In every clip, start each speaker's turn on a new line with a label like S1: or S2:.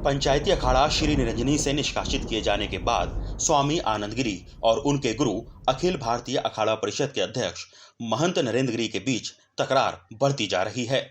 S1: पंचायती अखाड़ा श्री निरंजनी से निष्कासित किए जाने के बाद स्वामी आनंद गिरी और उनके गुरु अखिल भारतीय अखाड़ा परिषद के अध्यक्ष महंत नरेंद्र गिरी के बीच तकरार बढ़ती जा रही है।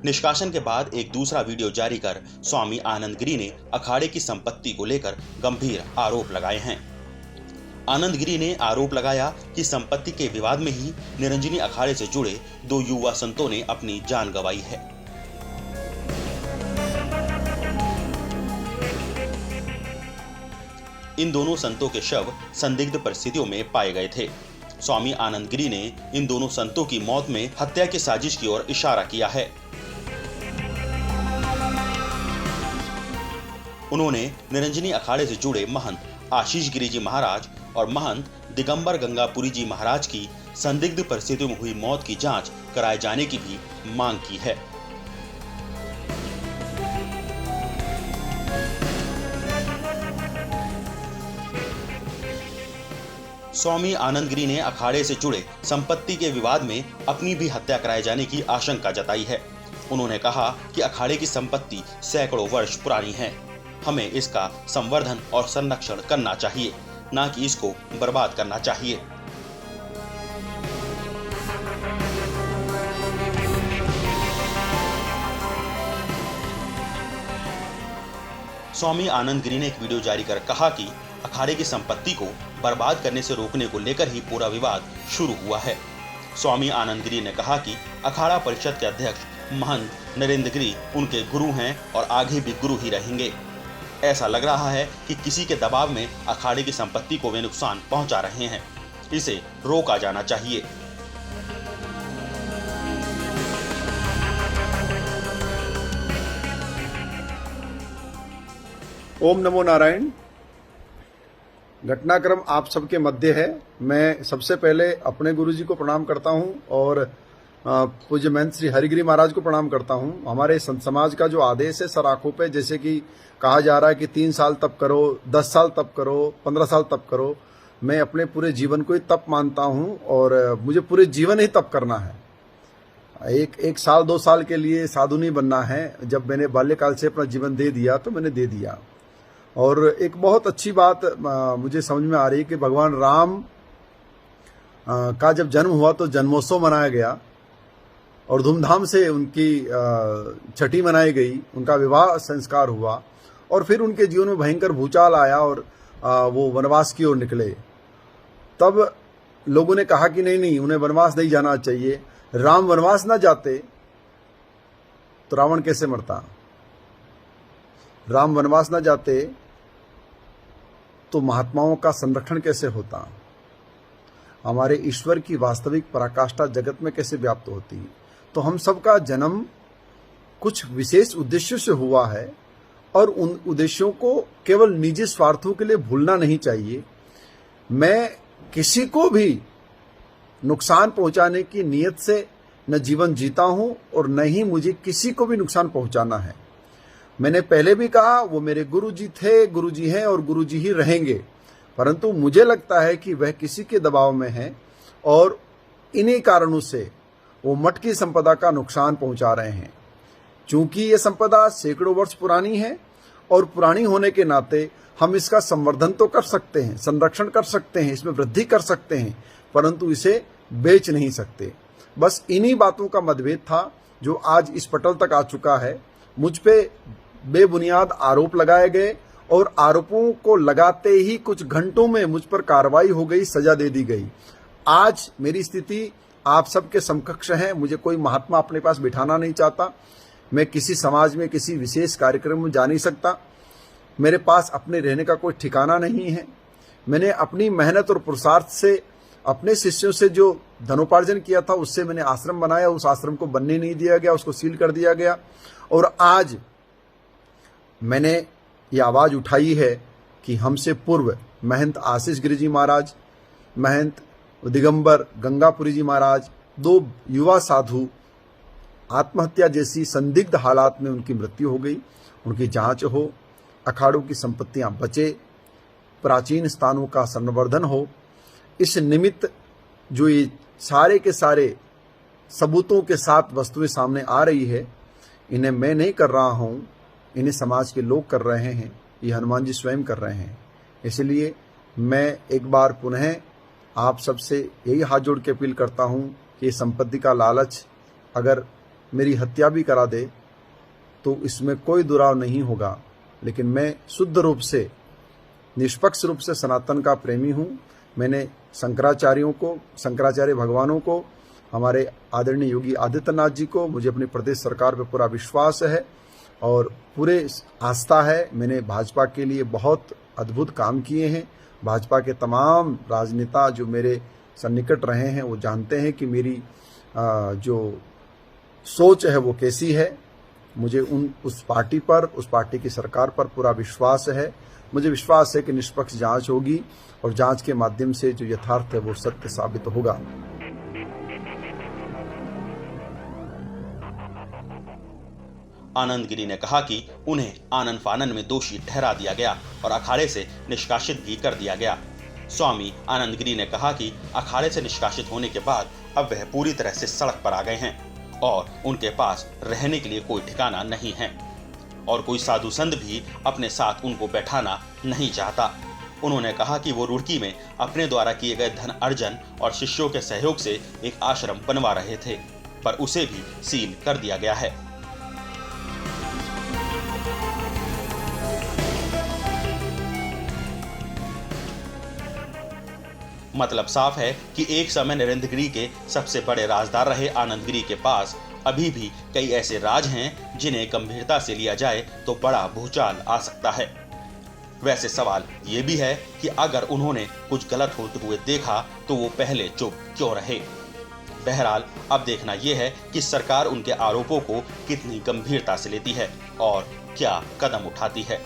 S1: निष्कासन के बाद एक दूसरा वीडियो जारी कर स्वामी आनंद गिरी ने अखाड़े की संपत्ति को लेकर गंभीर आरोप लगाए हैं। आनंद गिरी ने आरोप लगाया कि संपत्ति के विवाद में ही निरंजनी अखाड़े से जुड़े 2 युवा संतों ने अपनी जान गंवाई है। इन दोनों संतों के शव संदिग्ध परिस्थितियों में पाए गए थे। स्वामी आनंद गिरी ने इन दोनों संतों की मौत में हत्या की साजिश की ओर इशारा किया है। उन्होंने निरंजनी अखाड़े से जुड़े महंत आशीष गिरी जी महाराज और महंत दिगंबर गंगापुरी जी महाराज की संदिग्ध परिस्थितियों में हुई मौत की जांच कराए जाने की भी मांग की है। स्वामी आनंद गिरी ने अखाड़े से जुड़े संपत्ति के विवाद में अपनी भी हत्या कराए जाने की आशंका जताई है। उन्होंने कहा कि अखाड़े की संपत्ति सैकड़ों वर्ष पुरानी है, हमें इसका संवर्धन और संरक्षण करना चाहिए, न कि इसको बर्बाद करना चाहिए। स्वामी आनंद गिरी ने एक वीडियो जारी कर कहा कि अखाड़े की संपत्ति को बर्बाद करने से रोकने को लेकर ही पूरा विवाद शुरू हुआ है। स्वामी आनंद गिरी ने कहा कि अखाड़ा परिषद के अध्यक्ष महंत नरेंद्र गिरी उनके गुरु हैं और आगे भी गुरु ही रहेंगे। ऐसा लग रहा है कि किसी के दबाव में अखाड़े की संपत्ति को वे नुकसान पहुंचा रहे हैं, इसे रोका जाना चाहिए।
S2: ओम नमो नारायण। घटनाक्रम आप सबके मध्य है। मैं सबसे पहले अपने गुरुजी को प्रणाम करता हूं और पूज्य महंत श्री हरिगिरी महाराज को प्रणाम करता हूं। हमारे संत समाज का जो आदेश है सर आंखों पे, जैसे कि कहा जा रहा है कि 3 साल तप करो, 10 साल तप करो, 15 साल तप करो, मैं अपने पूरे जीवन को ही तप मानता हूं और मुझे पूरे जीवन ही तप करना है। एक साल 2 साल के लिए साधु नहीं बनना है। जब मैंने बाल्यकाल से अपना जीवन दे दिया तो मैंने दे दिया। और एक बहुत अच्छी बात मुझे समझ में आ रही है कि भगवान राम का जब जन्म हुआ तो जन्मोत्सव मनाया गया और धूमधाम से उनकी छठी मनाई गई, उनका विवाह संस्कार हुआ और फिर उनके जीवन में भयंकर भूचाल आया और वो वनवास की ओर निकले। तब लोगों ने कहा कि नहीं, उन्हें वनवास नहीं जाना चाहिए। राम वनवास ना जाते तो रावण कैसे मरता? राम वनवास ना जाते तो महात्माओं का संरक्षण कैसे होता? हमारे ईश्वर की वास्तविक पराकाष्ठा जगत में कैसे व्याप्त होती? तो हम सबका जन्म कुछ विशेष उद्देश्यों से हुआ है और उन उद्देश्यों को केवल निजी स्वार्थों के लिए भूलना नहीं चाहिए। मैं किसी को भी नुकसान पहुंचाने की नीयत से न जीवन जीता हूं और न ही मुझे किसी को भी नुकसान पहुंचाना है। मैंने पहले भी कहा वो मेरे गुरुजी थे, गुरुजी हैं और गुरुजी ही रहेंगे, परंतु मुझे लगता है कि वह किसी के दबाव में है और इन्हीं कारणों से वो मठ की संपदा का नुकसान पहुंचा रहे हैं। चूंकि ये संपदा सैकड़ों वर्ष पुरानी है और पुरानी होने के नाते हम इसका संवर्धन तो कर सकते हैं, संरक्षण कर सकते हैं, इसमें वृद्धि कर सकते हैं, परंतु इसे बेच नहीं सकते। बस इन्हीं बातों का मतभेद था जो आज इस पटल तक आ चुका है। मुझ पे बेबुनियाद आरोप लगाए गए और आरोपों को लगाते ही कुछ घंटों में मुझ पर कार्रवाई हो गई, सजा दे दी गई। आज मेरी स्थिति आप सबके समकक्ष है। मुझे कोई महात्मा अपने पास बिठाना नहीं चाहता। मैं किसी समाज में किसी विशेष कार्यक्रम में जा नहीं सकता। मेरे पास अपने रहने का कोई ठिकाना नहीं है। मैंने अपनी मेहनत और पुरुषार्थ से अपने शिष्यों से जो धनोपार्जन किया था उससे मैंने आश्रम बनाया। उस आश्रम को बनने नहीं दिया गया, उसको सील कर दिया गया। और आज मैंने ये आवाज उठाई है कि हमसे पूर्व महंत आशीष गिरी जी महाराज, महंत दिगंबर गंगापुरी जी महाराज, 2 युवा साधु आत्महत्या जैसी संदिग्ध हालात में उनकी मृत्यु हो गई, उनकी जांच हो, अखाड़ों की संपत्तियां बचे, प्राचीन स्थानों का संवर्धन हो। इस निमित्त जो ये सारे के सारे सबूतों के साथ वस्तुएं सामने आ रही है, इन्हें मैं नहीं कर रहा हूं, इन्हें समाज के लोग कर रहे हैं, ये हनुमान जी स्वयं कर रहे हैं। इसलिए मैं एक बार पुनः आप सबसे यही हाथ जोड़ के अपील करता हूं कि संपत्ति का लालच अगर मेरी हत्या भी करा दे तो इसमें कोई दुराव नहीं होगा, लेकिन मैं शुद्ध रूप से, निष्पक्ष रूप से सनातन का प्रेमी हूं। मैंने शंकराचार्य भगवानों को, हमारे आदरणीय योगी आदित्यनाथ जी को, मुझे अपनी प्रदेश सरकार पर पूरा विश्वास है और पूरे आस्था है। मैंने भाजपा के लिए बहुत अद्भुत काम किए हैं। भाजपा के तमाम राजनेता जो मेरे सन्निकट रहे हैं वो जानते हैं कि मेरी जो सोच है वो कैसी है। मुझे उस पार्टी की सरकार पर पूरा विश्वास है। मुझे विश्वास है कि निष्पक्ष जांच होगी और जांच के माध्यम से जो यथार्थ है वो सत्य साबित होगा।
S1: आनंद गिरी ने कहा कि उन्हें आनन फानन में दोषी ठहरा दिया गया और अखाड़े से निष्कासित भी कर दिया गया। स्वामी आनंद गिरी ने कहा कि अखाड़े से निष्कासित होने के बाद अब वह पूरी तरह से सड़क पर आ गए हैं और उनके पास रहने के लिए कोई ठिकाना नहीं है और कोई साधु संत भी अपने साथ उनको बैठाना नहीं चाहता। उन्होंने कहा कि वो रुड़की में अपने द्वारा किए गए धन अर्जन और शिष्यों के सहयोग से एक आश्रम बनवा रहे थे, पर उसे भी सील कर दिया गया है। मतलब साफ है कि एक समय नरेंद्र गिरी के सबसे बड़े राजदार रहे आनंद गिरी के पास अभी भी कई ऐसे राज हैं जिन्हें गंभीरता से लिया जाए तो बड़ा भूचाल आ सकता है। वैसे सवाल ये भी है कि अगर उन्होंने कुछ गलत होते हुए देखा तो वो पहले चुप क्यों रहे। बहरहाल अब देखना यह है कि सरकार उनके आरोपों को कितनी गंभीरता से लेती है और क्या कदम उठाती है।